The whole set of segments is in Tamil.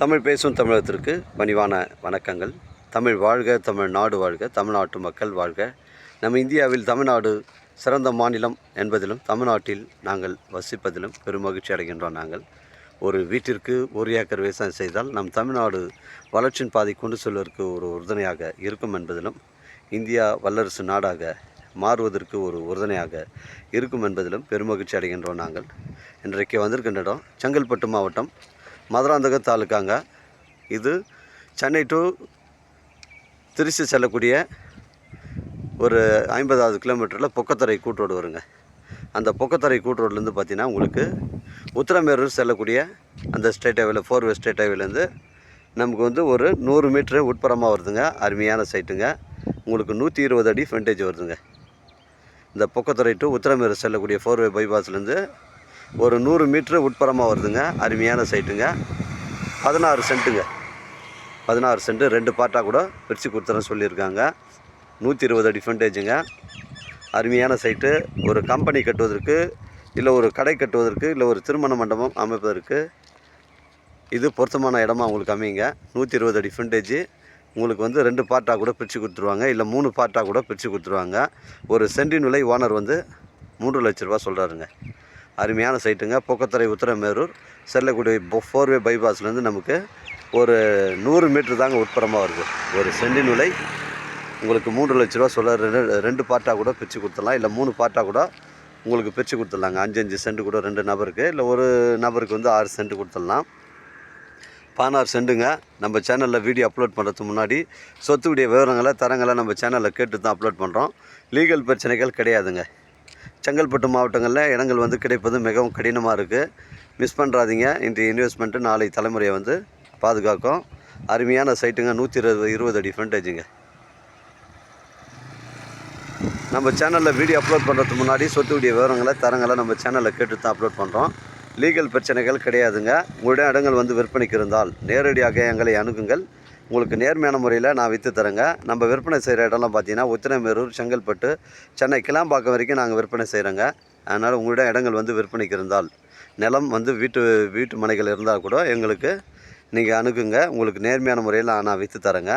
தமிழ் பேசும் தமிழகத்திற்கு பணிவான வணக்கங்கள். தமிழ் வாழ்க, தமிழ்நாடு வாழ்க, தமிழ்நாட்டு மக்கள் வாழ்க. நம்ம இந்தியாவில் தமிழ்நாடு சிறந்த மாநிலம் என்பதிலும் தமிழ்நாட்டில் நாங்கள் வசிப்பதிலும் பெருமகிழ்ச்சி அடைகின்றோம். நாங்கள் ஒரு வீட்டிற்கு 1 ஏக்கர் விவசாயம் செய்தால் நம் தமிழ்நாடு வளர்ச்சியின் பாதை கொண்டு செல்வதற்கு ஒரு உறுதுணையாக இருக்கும் என்பதிலும் இந்தியா வல்லரசு நாடாக மாறுவதற்கு ஒரு உறுதுணையாக இருக்கும் என்பதிலும் பெருமகிழ்ச்சி அடைகின்றோம். நாங்கள் இன்றைக்கு வந்திருக்கின்ற இடம் செங்கல்பட்டு மாவட்டம் மதுராந்தகம் தாலுக்காங்க. இது சென்னை டு திருச்சி செல்லக்கூடிய ஒரு 50வது கிலோமீட்டரில் பொக்கத்தரை கூட்ரோடு வருங்க. அந்த பொக்கத்தரை கூட்ரோட்லேருந்து பார்த்தீங்கன்னா உங்களுக்கு உத்திரமேரூர் செல்லக்கூடிய அந்த ஸ்டேட் ஹைவேல 4வே ஸ்டேட் ஹைவேலேருந்து நமக்கு வந்து ஒரு 100 மீட்ரு உட்புறமாக வருதுங்க. அருமையான சைட்டுங்க. உங்களுக்கு 120 அடி ஃப்ரண்டேஜ் வருதுங்க. இந்த பொக்கத்தரை டு உத்திரமேரூர் செல்லக்கூடிய 4வே பைபாஸ்லேருந்து ஒரு 100 மீட்ரு உட்புறமாக வருதுங்க. அருமையான சைட்டுங்க. 16 சென்ட்டுங்க. 16 சென்ட்டு 2 பார்ட்டாக கூட பிரித்து கொடுத்துறேன்னு சொல்லியிருக்காங்க. 120 அடி ஃப்ரண்டேஜுங்க. அருமையான சைட்டு. ஒரு கம்பெனி கட்டுவதற்கு, இல்லை ஒரு கடை கட்டுவதற்கு, இல்லை ஒரு திருமண மண்டபம் அமைப்பதற்கு இது பொருத்தமான இடமா உங்களுக்கு அமையுங்க. 120 அடி ஃப்ரண்டேஜ். உங்களுக்கு வந்து 2 பார்ட்டாக கூட பிரித்து கொடுத்துருவாங்க, இல்லை 3 பார்ட்டாக கூட பிரித்து கொடுத்துருவாங்க. ஒரு சென்டின் விலை ஓனர் வந்து 3 லட்ச ரூபா சொல்கிறாருங்க. அருமையான சைட்டுங்க. பொக்கத்தரை உத்திரமேரூர் செல்லக்கூடிய 4வே பைபாஸ்லேருந்து நமக்கு ஒரு 100 மீட்ரு தாங்க உட்புறமாக வருது. ஒரு சென்டின் விலை உங்களுக்கு 3 லட்ச ரூபா சொல்ல. 2 பார்ட்டாக கூட பிரித்து கொடுத்துடலாம், இல்லை 3 பார்ட்டாக கூட உங்களுக்கு பிரித்து கொடுத்துடலாங்க. 5 சென்ட் கூட 2 நபருக்கு, இல்லை ஒரு நபருக்கு வந்து 6 சென்ட் கொடுத்துடலாம். 16 சென்ட்டுங்க. நம்ம சேனலில் வீடியோ அப்லோட் பண்ணுறதுக்கு முன்னாடி சொத்துடைய விவரங்களை தரங்களை நம்ம சேனலில் கேட்டு தான் அப்லோட் பண்ணுறோம். லீகல் பிரச்சனைகள் கிடையாதுங்க. செங்கல்பட்டு மாவட்டங்களில் இடங்கள் வந்து கிடைப்பது மிகவும் கடினமாக இருக்குது. மிஸ் பண்ணுறாதீங்க. இன்றைய இன்வெஸ்ட்மெண்ட்டு நாளை தலைமுறையை வந்து பாதுகாக்கும். அருமையான சைட்டுங்க. 120 அடி ஃப்ரண்டேஜுங்க. நம்ம சேனலில் வீடியோ அப்லோட் பண்ணுறதுக்கு முன்னாடி சொத்துடைய விவரங்களை தரங்களை நம்ம சேனலில் கேட்டு தான் அப்லோட் பண்ணுறோம். லீகல் பிரச்சனைகள் கிடையாதுங்க. உங்களுடைய இடங்கள் வந்து விற்பனைக்கு இருந்தால் நேரடியாக எங்களை அணுகுங்கள். உங்களுக்கு நேர்மையான முறையில் நான் விற்று தரேங்க. நம்ம விற்பனை செய்கிற இடம்லாம் பார்த்தீங்கன்னா உத்திரமேரூர், செங்கல்பட்டு, சென்னை கிளாம்பாக்கம் வரைக்கும் நாங்கள் விற்பனை செய்கிறோங்க. அதனால் உங்களுடைய இடங்கள் வந்து விற்பனைக்கு இருந்தால், நிலம் வந்து வீட்டு மனைகள் இருந்தால் கூட எங்களுக்கு நீங்கள் அணுகுங்க. உங்களுக்கு நேர்மையான முறையில் நான் விற்று தரேங்க.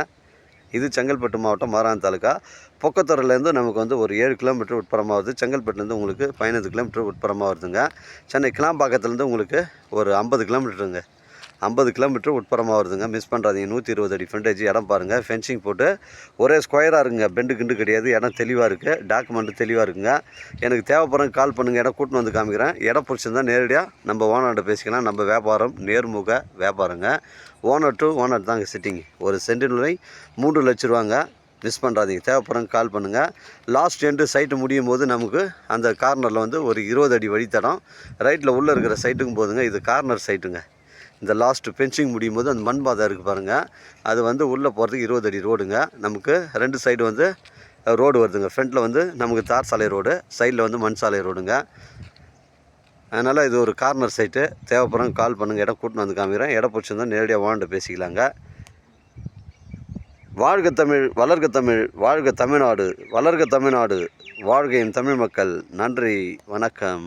இது செங்கல்பட்டு மாவட்டம் மதுராந்தகம் தாலுக்கா. பொக்கத்தூர்லேருந்து நமக்கு வந்து ஒரு 7 கிலோமீட்டர் உட்புறமாக வருது. செங்கல்பட்டுலேருந்து உங்களுக்கு 15 கிலோமீட்டர் உட்புறமாக வருதுங்க. சென்னை கிளாம்பாக்கத்துலேருந்து உங்களுக்கு ஒரு 50 கிலோமீட்டருங்க. 50 கிலோமீட்டர் உட்புறமாக வருதுங்க. மிஸ் பண்ணுறாதீங்க. 120 அடி ஃப்ரண்டேஜ். இடம் பாருங்கள். ஃபென்சிங் போட்டு ஒரே ஸ்கொயராக இருக்குங்க. பெண்டு கிண்டு கிடையாது. இடம் தெளிவாக இருக்குது. டாக்குமெண்ட்டு தெளிவாக இருக்குங்க. எனக்கு தேவைப்படுறேன் கால் பண்ணுங்கள். இடம் கூட்டின்னு வந்து காமிக்கிறேன். இடம் பிடிச்சிருந்தால் நேரடியாக நம்ம ஓனர்கிட்ட பேசிக்கலாம். நம்ம வியாபாரம் நேர்முக வியாபாரங்க. ஓனர் டு ஓனர் தாங்க சிட்டிங். ஒரு சென்டின் விலை 3 லட்ச ரூபாங்க. மிஸ் பண்ணுறாதீங்க. தேவைப்படுறேங்க கால் பண்ணுங்கள். லாஸ்ட் எண்டு சைட்டு முடியும் போது நமக்கு அந்த கார்னரில் வந்து ஒரு 20 அடி வழித்தடம் ரைட்டில் உள்ளே இருக்கிற சைட்டுக்கும் போதுங்க. இது கார்னர் சைட்டுங்க. இந்த லாஸ்ட்டு பென்சிங் முடியும் போது அந்த மண் பாதை இருக்குது பாருங்கள். அது வந்து உள்ளே போகிறதுக்கு 20 அடி ரோடுங்க. நமக்கு 2 சைடு வந்து ரோடு வருதுங்க. ஃப்ரண்ட்டில் வந்து நமக்கு தார் சாலை ரோடு, சைடில் வந்து மண் சாலை ரோடுங்க. அதனால் இது ஒரு கார்னர் சைட்டு. தேவைப்படுறவங்க கால் பண்ணுங்கள். இடம் கூட்டின்னு வந்து காமிக்கிறேன். இடம் பிடிச்சிருந்தால் நேரடியாக ஓனர்கிட்ட பேசிக்கலாங்க. வாழ்க தமிழ், வளர்க தமிழ், வாழ்க தமிழ்நாடு, வளர்க தமிழ்நாடு, வாழ்க என் தமிழ் மக்கள். நன்றி, வணக்கம்.